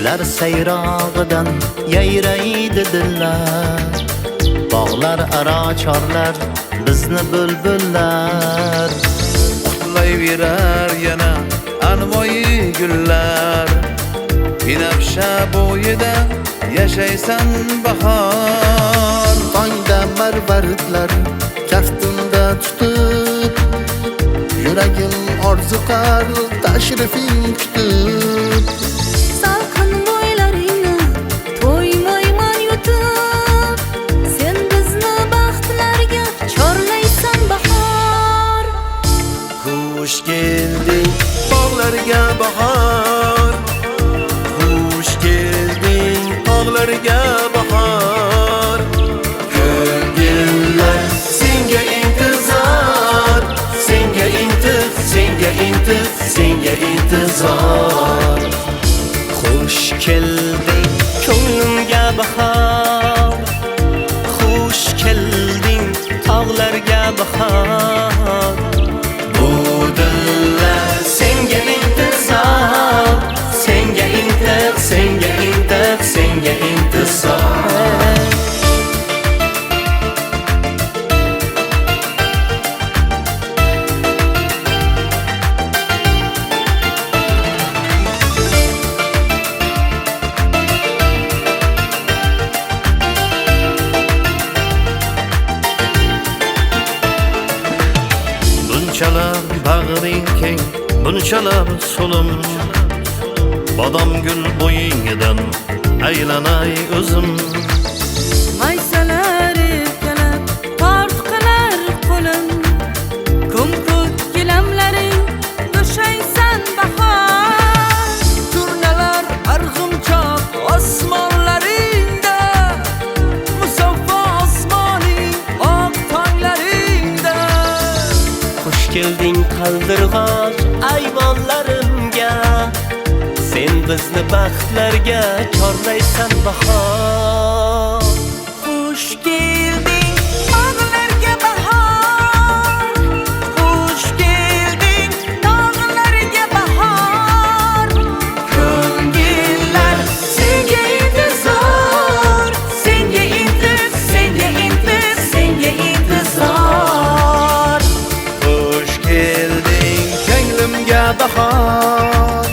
Gullar sayrog'idan yayraydi dillar, bog'lar aro chorlar bizni bulbullar. Qutlayverar yana anvoyi gullar, binafsha bo'yida yashaysan bahor. Tongda marvaridlar kaftimda tutib, yuragim orziqar tashrifing kutib. Salqin bo'ylaringni to'ymayman yutib, sen bizni baxtlarga chorlaysan bahor. Xush kelding bog'larga bahor, xush kelding tog'larga bahor. Ko'ngillar senga intizor, senga intizor. Xush kelding ko'nglimga bahor, xush kelding tog'larga bahor. Bu dillar senga intizor, senga intizor. Bunchalar bag'ring keng, bunchalar so'lim, bodom gul bo'yingidan aylanay o'zim. Maysalar erkalab tortqilar qo'lim, ko'm-ko'k gilamlaring to'shaysan bahor. Turnalar arg'imchoq osmonlaringda, musaffo osmoning oq tonglaringda. Xush kelding qaldirg'och ayvonlarimga, sen bizni baxtlarga chorlaysan bahor. Xush kelding bog'larga bahor, xush kelding tog'larga bahor. Ko'ngillar senga intizor, senga intizor. Xush kelding ko'nglimga bahor,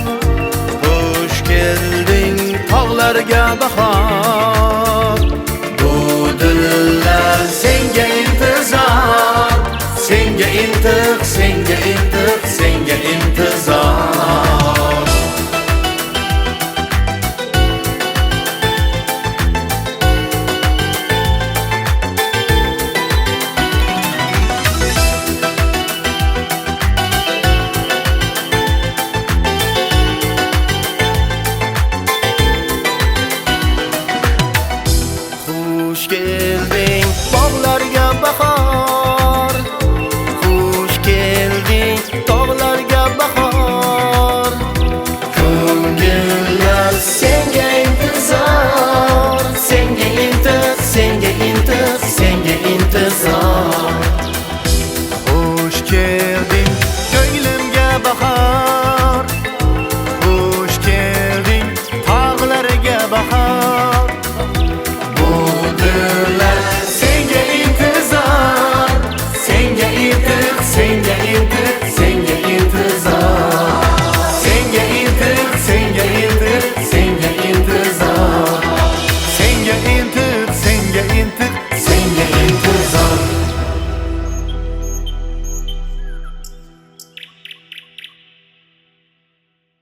xush kelding tog'larga bahor. Bu dillar senga intizor, senga intizor. Xush kelding bog'larga bahor,